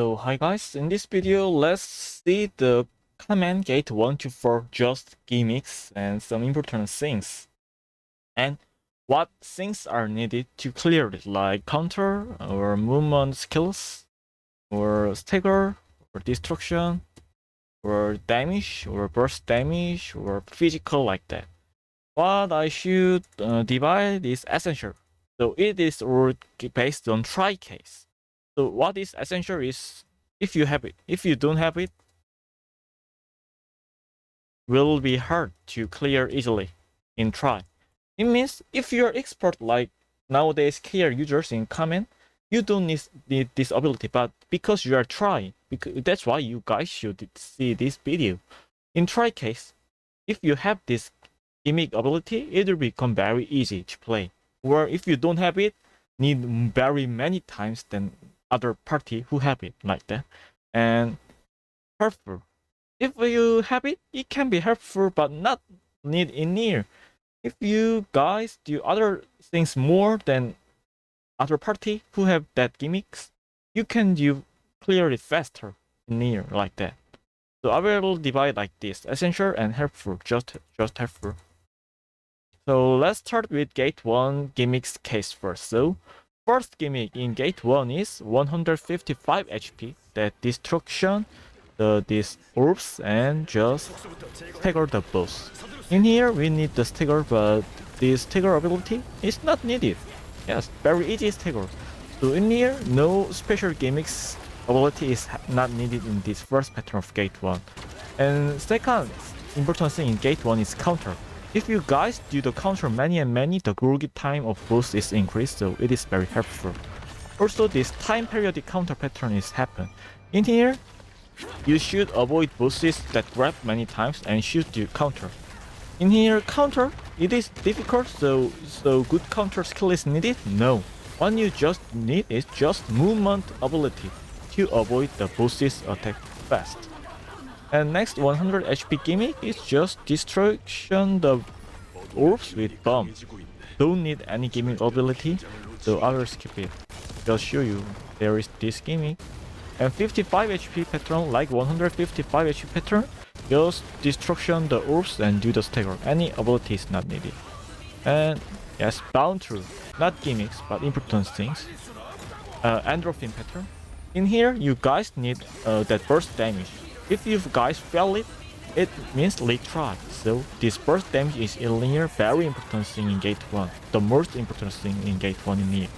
So hi guys, in this video let's see the command gate 1 to 4 just gimmicks and some important things. And what things are needed to clear it, like counter or movement skills or stagger or destruction or damage or burst damage or physical like that. What I should divide is essential. So it is all based on try case. So what is essential is if you have it. If you don't have it, will be hard to clear easily in try. It means if you're expert like nowadays KR users in common, you don't need this ability, but because you are trying, that's why you guys should see this video. In try case, if you have this gimmick ability, it will become very easy to play. Or if you don't have it, need very many times than other party who have it like that. And helpful. If you have it, it can be helpful, but not need in near. If you guys do other things more than other party who have that gimmicks, you can do clear it faster in near like that. So I will divide like this: essential and helpful, just helpful. So let's start with gate 1 gimmicks case first. So first gimmick in gate 1 is 155 HP, that destruction, these orbs, and just stagger the boss. In here we need the stagger, but this stagger ability is not needed. Yes, very easy stagger. So in here, no special gimmicks ability is not needed in this first pattern of gate 1. And second important thing in gate 1 is counter. If you guys do the counter many and many, the groggy time of boss is increased, so it is very helpful. Also, this time periodic counter pattern is happen. In here, you should avoid bosses that grab many times and should do counter. In here, counter, it is difficult, so good counter skill is needed? No. What you just need is just movement ability to avoid the boss's attack fast. And next 100 HP gimmick is just destruction the orbs with bomb. Don't need any gimmick ability, so I will skip it. Just show you there is this gimmick. And 55 HP pattern, like 155 HP pattern, just destruction the orbs and do the stagger. Any ability is not needed. And yes, bound through, not gimmicks, but important things. Endorphin pattern. In here, you guys need that burst damage. If you guys fail it, it means retry. So this burst damage is in linear, very important thing in gate 1. The most important thing in gate 1 in here.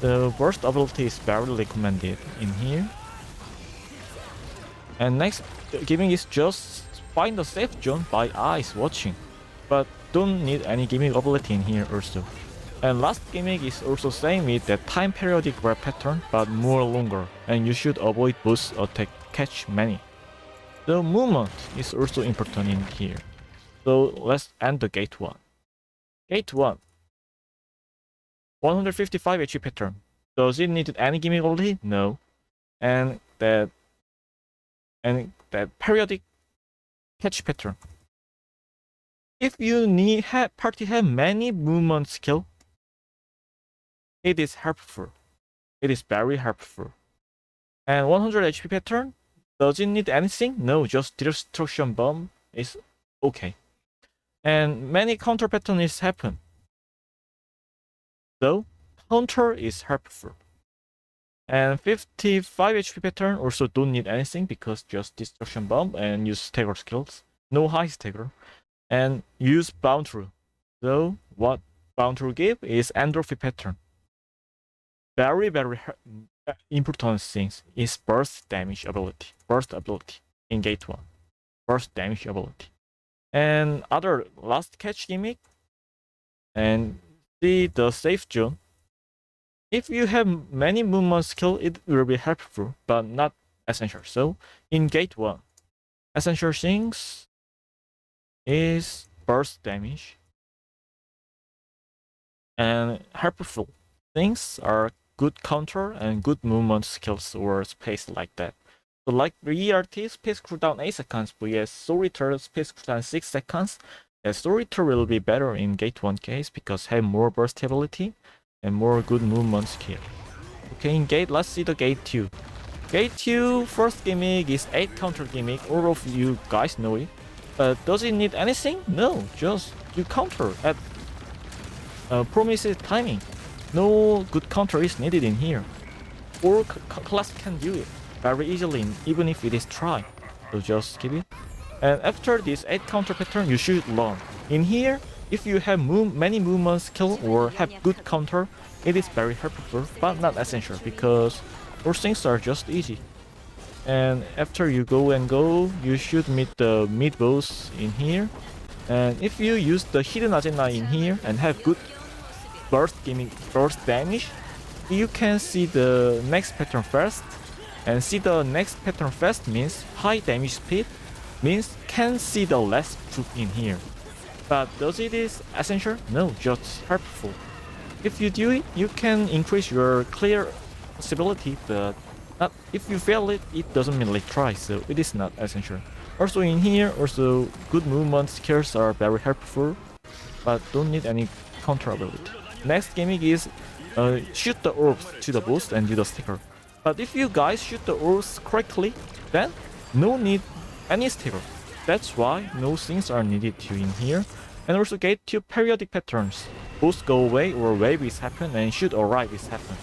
The burst ability is very recommended in here. And next gimmick is just find a safe zone by eyes watching. But don't need any gimmick ability in here also. And last gimmick is also same with that time periodic grab pattern, but more longer. And you should avoid boss attack catch many. The movement is also important in here. So let's end the gate 1. Gate 1. 155 HP pattern. Does it need any gimmick ability? No. And that periodic catch pattern. If you need party have many movement skill, it is helpful. It is very helpful. And 100 HP pattern, does it need anything? No, just destruction bomb is okay. And many counter pattern is happen. So counter is helpful. And 55 HP pattern also don't need anything because just destruction bomb and use stagger skills. No high stagger. And use bound through. So what bound through give is endorphin pattern. Very important things is burst damage ability. Burst ability in gate 1. Burst damage ability. And other last catch gimmick. And see the safe zone. If you have many movement skill, it will be helpful, but not essential. So in gate 1, essential things is burst damage. And helpful things are good counter and good movement skills or space like that. So like ERT space cooldown 8 seconds vs Soul Eater space cooldown 6 seconds. Soul Eater will be better in gate 1 case because have more burst ability and more good movement skill. Okay, in gate, let's see the gate 2. Gate 2 first gimmick is 8 counter gimmick, all of you guys know it. But does it need anything? No, just you counter at promises timing. No good counter is needed in here. All class can do it very easily, even if it is try. So just skip it. And after this 8 counter pattern, you should learn. In here, if you have many movement skill or have good counter, it is very helpful, but not essential because those things are just easy. And after you go, you should meet the mid boss in here. And if you use the hidden agenda in here and have good burst damage, you can see the next pattern first. And see the next pattern first means high damage speed, means can see the last troop in here. But does it is essential? No, just helpful. If you do it, you can increase your clear possibility, but not if you fail it, it doesn't mean like try, so it is not essential. Also in here, also good movement skills are very helpful, but don't need any counter ability. Next gimmick is shoot the orbs to the boss and do the sticker. But if you guys shoot the orbs correctly, then no need any sticker. That's why no things are needed to in here. And also gate 2 periodic patterns. Both go away or wave is happen and should arrive is happen.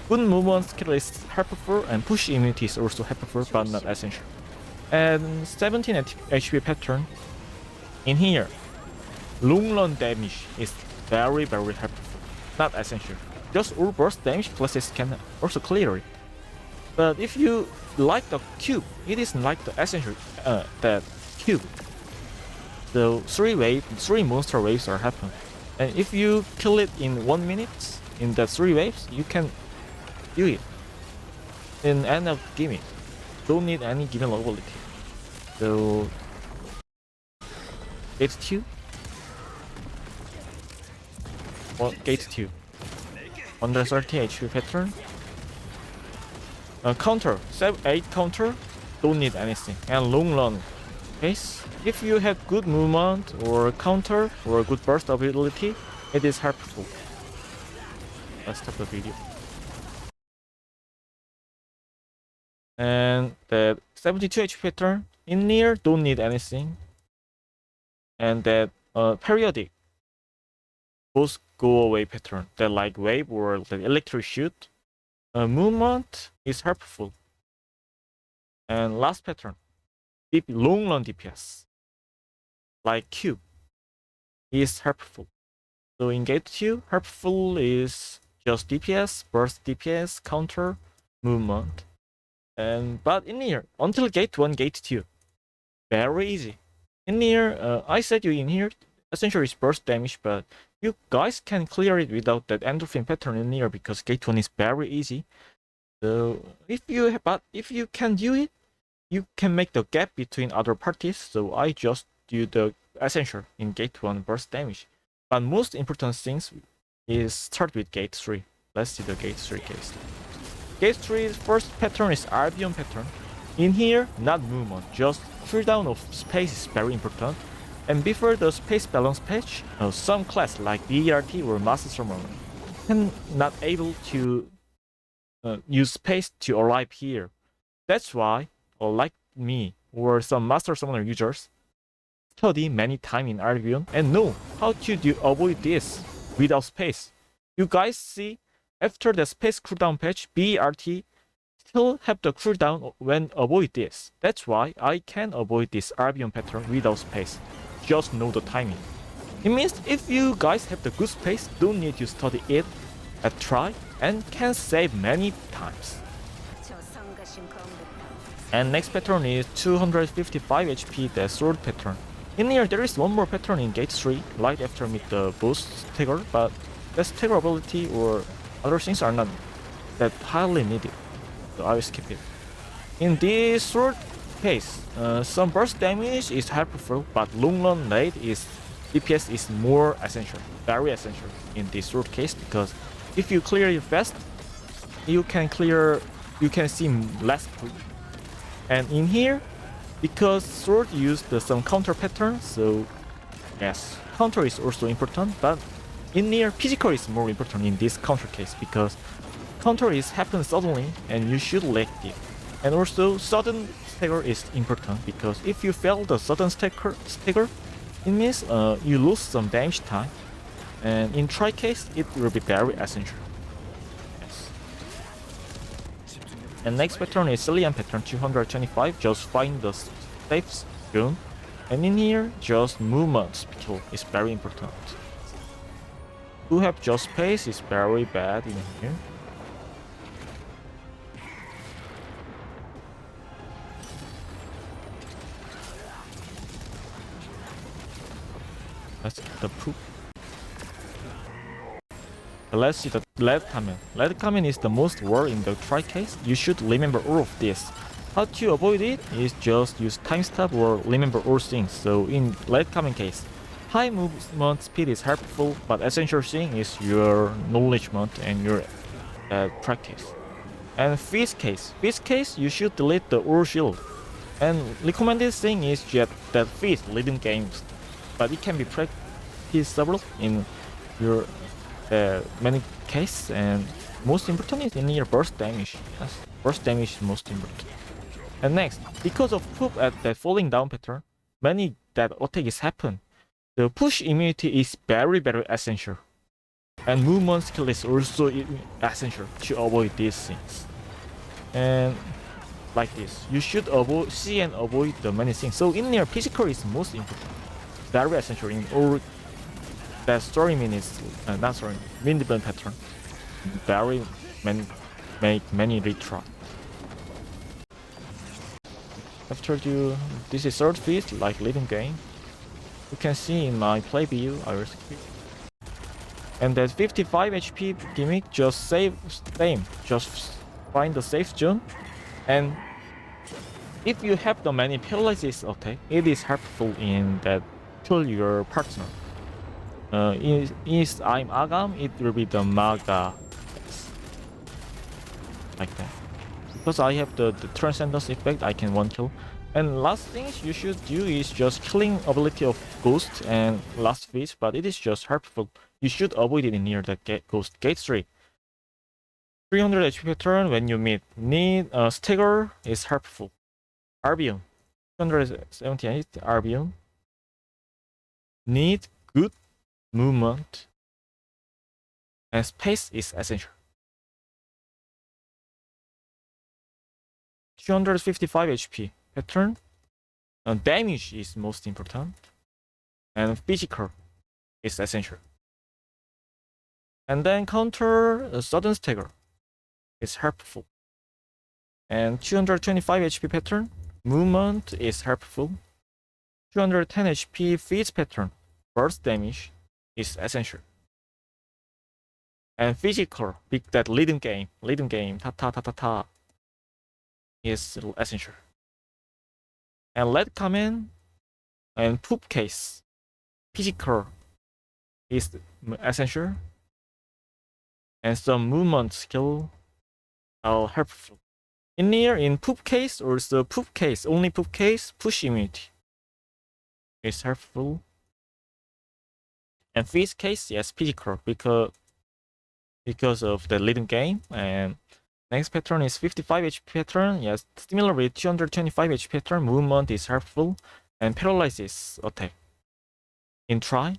Good movement skill is helpful and push immunity is also helpful but not essential. And 17 HP pattern. In here, long run damage is very helpful, not essential. Just all burst damage classes can also clear it. But if you like the cube, it is like the essential that cube. So 3 monster waves are happen. And if you kill it in 1 minute in the 3 waves, you can do it. In end of gimmick. Don't need any given ability. So gate 2. Well, gate 2. 130 HP pattern. Counter, 8 counter, don't need anything. And long run case, if you have good movement or counter or good burst ability, it is helpful. Let's stop the video. And the 72 HP pattern, in near, don't need anything. And that periodic, both go away pattern, that like wave or the electric shoot. Movement is helpful. And last pattern, long run DPS, like cube, is helpful. So in gate 2, helpful is just DPS, burst DPS, counter, movement. And but in here, until gate 1, gate 2, very easy. In here, I said you in here, essentially is burst damage, but you guys can clear it without that endorphin pattern in here because gate 1 is very easy. So if you can do it, you can make the gap between other parties. So I just do the essential in gate 1 burst damage. But most important things is start with gate 3. Let's see the gate 3 case. Gate 3's first pattern is Albion pattern. In here, not movement, just cooldown of space is very important. And before the space balance patch, some class like BERT or Master Summoner can not able to use space to arrive here. That's why, like me or some Master Summoner users, study many times in Albion and know how to avoid this without space. You guys see, after the space cooldown patch, BERT still have the cooldown when avoid this. That's why I can avoid this Albion pattern without space. Just know the timing. It means if you guys have the good space, don't need to study it at try and can save many times. And next pattern is 255 HP, the sword pattern. In here there is one more pattern in gate 3, right after meet the boss stagger, but the stagger ability or other things are not that highly needed, so I will skip it. In this sword case, some burst damage is helpful, but long run rate is DPS is more essential, very essential in this sword case, because if you clear it fast, you can see less creep. And in here, because sword used some counter pattern, so yes, counter is also important, but in here physical is more important in this counter case because counter is happen suddenly and you should let it. And also, sudden stagger is important because if you fail the sudden stagger, it means you lose some damage time. And in try case, it will be very essential. Yes. And next pattern is Cillian pattern 225. Just find the safe zone. And in here, just movement skill is very important. To have just pace is very bad in here. Let's get the poop. Let's see the lead comment. Lead comment is the most word in the try case. You should remember all of this. How to avoid it is just use time stop or remember all things. So in lead comment case, high movement speed is helpful, but essential thing is your knowledgement and your practice. And feast case, you should delete the all shield. And recommended thing is that feast leading games, but it can be practicable in your many cases. And most important is in your burst damage. Yes, burst damage is most important. And next, because of poop at that falling down pattern, many that attacks happen. The push immunity is very essential. And movement skill is also essential to avoid these things. And like this, you should see and avoid the many things. So in there, physical is most important. Very essential in all that Thaemine is not sorry, Mindible pattern. Very many retry. After this is third feast like living game. You can see in my play view I will skip. And that 55 HP gimmick just just find the safe zone. And if you have the many paralysis attack, it is helpful in that kill your partner. If I'm Agam, it will be the Maga. Like that. Because I have the Transcendence effect, I can one kill. And last things you should do is just killing ability of Ghost and Last Feast, but it is just helpful. You should avoid it near the Ghost. Gate 3. 300 HP pattern when you meet. Need stagger is helpful. Arbion. 278 Arbion. Need good movement. And space is essential. 255 HP pattern. Damage is most important. And physical is essential. And then counter a sudden stagger is helpful. And 225 HP pattern. Movement is helpful. 210 HP feeds pattern. Burst damage is essential. And physical, that leading game, ta is essential. And lead comment and poop case, physical is essential. And some movement skill are helpful. In poop case, also poop case, only poop case, push immunity is helpful. And feast case, yes, physical because of the leading game. And next pattern is 55 HP pattern. Yes, similar with 225 HP pattern. Movement is helpful. And paralysis attack. In try,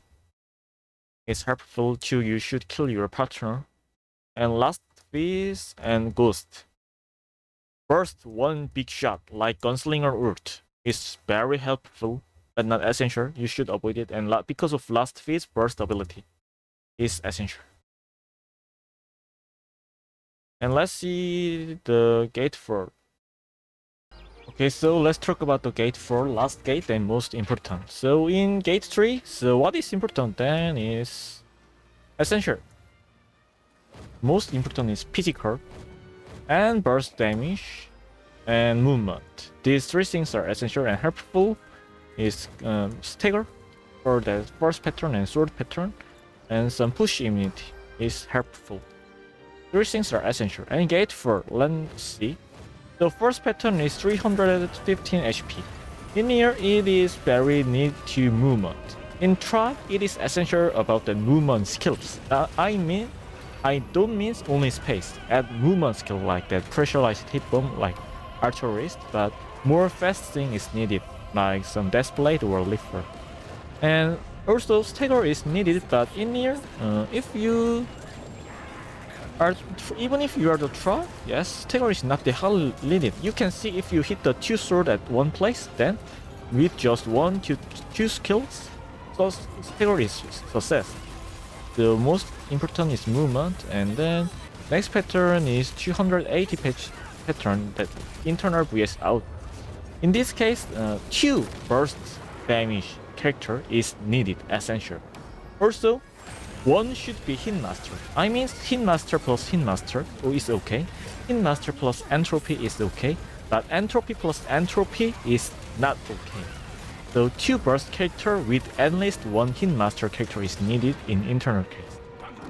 it's helpful to you should kill your partner. And last feast and ghost. Burst one big shot like gunslinger ult is very helpful but not essential. You should avoid it. And because of last feast, burst ability is essential. And let's see the gate 4. Okay, so let's talk about the gate 4, last gate and most important. So in gate 3, so what is important then is essential. Most important is physical and burst damage and movement. These three things are essential and helpful. Is stagger for the first pattern and third pattern, and some push immunity is helpful. Three things are essential. And gate 4, let's see. The first pattern is 315 HP. In here, it is very need to movement. In try, it is essential about the movement skills. I don't mean only space. Add movement skill like that pressurized hit bomb, like archerist, but more fast thing is needed, like some Deathblade or Leafer. And also stagger is needed, but in here, if you are even if you are the try, yes, stagger is not the hell needed. You can see if you hit the 2 sword at one place, then with just 1 to 2 skills, so stagger is success. The most important is movement, and then next pattern is 280 pattern, that internal vs out. In this case, 2 burst damage character is needed, essential. Also, 1 should be Hitmaster. I mean, Hitmaster plus Hitmaster is okay. Hitmaster plus Entropy is okay, but Entropy plus Entropy is not okay. So 2 burst character with at least 1 Hitmaster character is needed in internal case.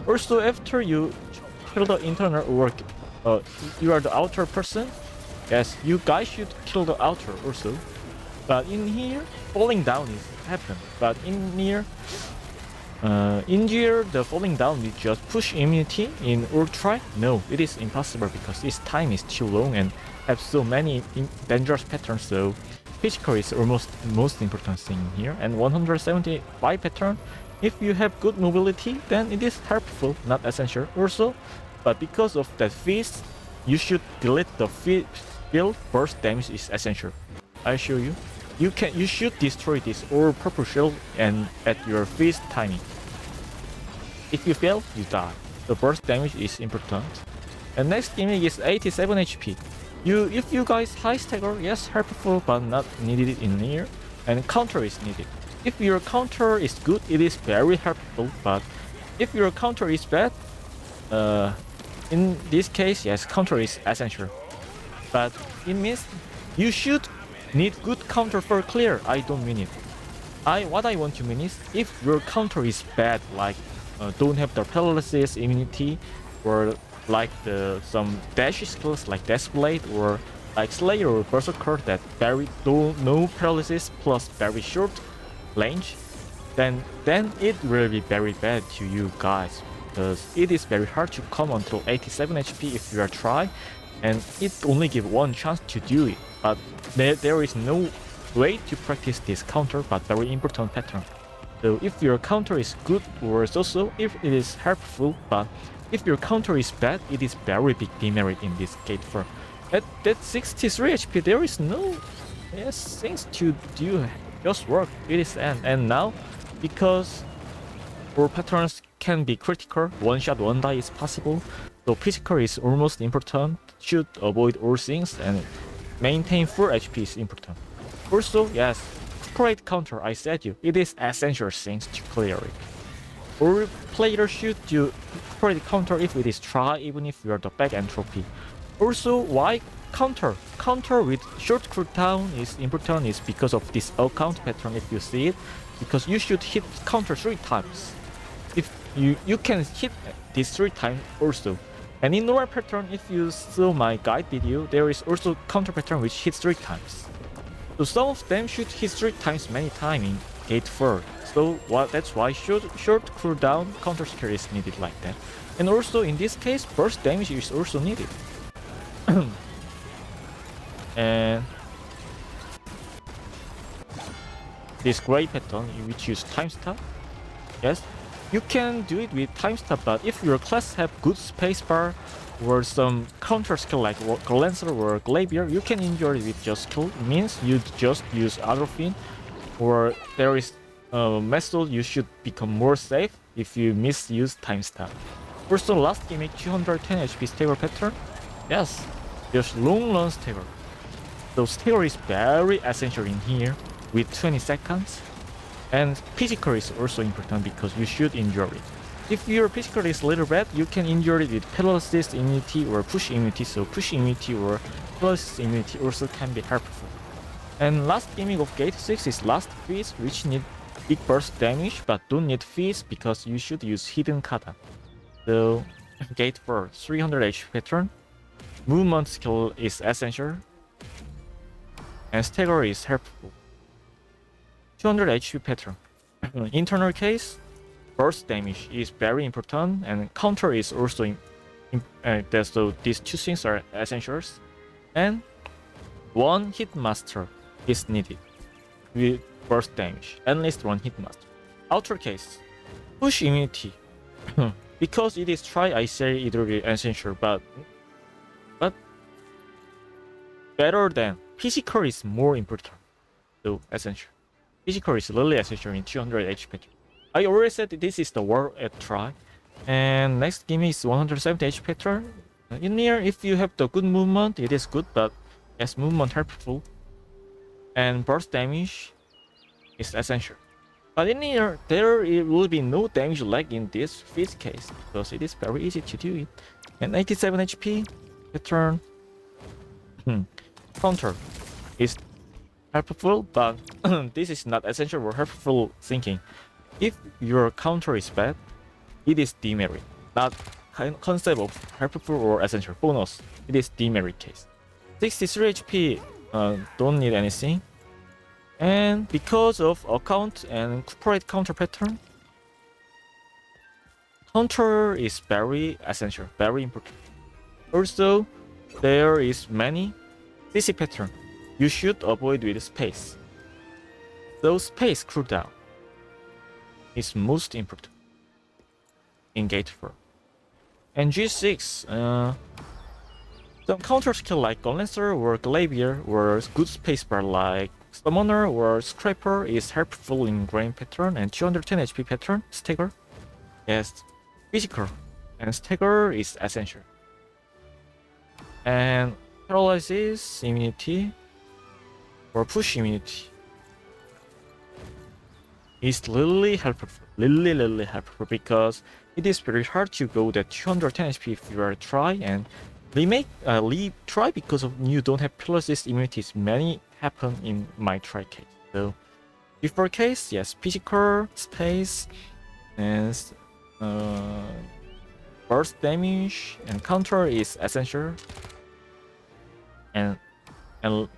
Also, after you kill the internal or you are the outer person, yes, you guys should kill the outer also. But in here, falling down is happen. But in here, the falling down with just push immunity in Ultra, no, it is impossible because its time is too long and have so many dangerous patterns. So physical is almost most important thing here. And 175 pattern, if you have good mobility, then it is helpful, not essential also. But because of that feast, you should delete the field burst damage is essential. I show you. You should destroy this all purple shield and at your feast timing. If you fail, you die. The burst damage is important. And next gimmick is 87 HP. If you guys high stagger, yes, helpful but not needed in here. And counter is needed. If your counter is good, it is very helpful. But if your counter is bad, in this case, yes, counter is essential. But it means you should need good counter for clear. I don't mean it. What I want to mean is if your counter is bad, like don't have the paralysis immunity, or like some dash skills like Deathblade or like Slayer or Berserker that no paralysis plus very short range, then it will be very bad to you guys, because it is very hard to come until 87 HP if you are try, and it only give 1 chance to do it. But there is no way to practice this counter, but very important pattern. So if your counter is good or so, if it is helpful, but if your counter is bad, it is very big demerit in this gate 4. At that 63 HP, there is no things to do, just work. It is and now, because all patterns can be critical, 1 shot 1 die is possible, so physical is almost important, should avoid all things, and maintain 4 HP is important. Also, yes, separate counter, I said you, it is essential things to clear it. All players should do separate counter if it is try, even if you are the back entropy. Also, why counter? Counter with short cooldown is important is because of this account pattern if you see it, because you should hit counter 3 times. If you can hit this 3 times also. And in normal pattern, if you saw my guide video, there is also counter pattern which hits 3 times. So some of them should hit 3 times many times in gate 4. So that's why short cooldown counter skill is needed like that. And also in this case, burst damage is also needed. And this gray pattern which use time stop, yes, you can do it with time stop, but if your class have good spacebar or some counter skill like Lancer or Glavier, you can enjoy it with just skill. It means you just use Atropine, or there is a method you should become more safe if you misuse time stop. Also, last gimmick 210 HP stagger pattern. Yes, just long run stagger. So stagger is very essential in here with 20 seconds. And physical is also important because you should endure it. If your physical is a little bad, you can endure it with paralysis immunity or push immunity. So push immunity or paralysis immunity also can be helpful. And last gimmick of gate 6 is last feast, which need big burst damage but don't need feast because you should use hidden kata. So gate 4, 300 HP pattern. Movement skill is essential. And stagger is helpful. 200 HP pattern. Internal case, burst damage is very important, and counter is also so these 2 things are essentials. And one hitmaster is needed with burst damage. At least one hitmaster. Outer case, push immunity. Because it is try, I say it will be essential, but better than physical is more important. So essential. Physical is really essential in 200 HP. I already said this is the war at try. And next gimmick is 170 HP pattern. In here, if you have the good movement, it is good, but yes, movement helpful. And burst damage is essential. But in here, there will be no damage lag in this case, because it is very easy to do it. And 87 HP pattern. Counter is helpful, but this is not essential or helpful thinking. If your counter is bad, it is demerit, not concept of helpful or essential bonus. It is demerit case. 63 HP, don't need anything. And because of account and corporate counter pattern, counter is very essential, very important. Also, there is many CC pattern you should avoid with space. So space cooldown is most important in Gate 4. And G6, some counter skill like Lancer or Glaivier or good spacebar like Summoner or Scraper is helpful in Grain pattern, and 210 HP pattern, Stagger. Yes, physical and Stagger is essential. And Paralysis immunity or push immunity is really helpful, really helpful, because it is very hard to go that 210 HP if you are try, and leave try because of you don't have paralysis immunities. Many happen in my try case. So before case, yes, physical, space, and burst damage and counter is essential. And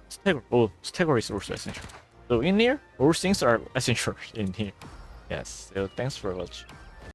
stagger is also essential. So in here, all things are essential in here. Yes, so thanks for watching.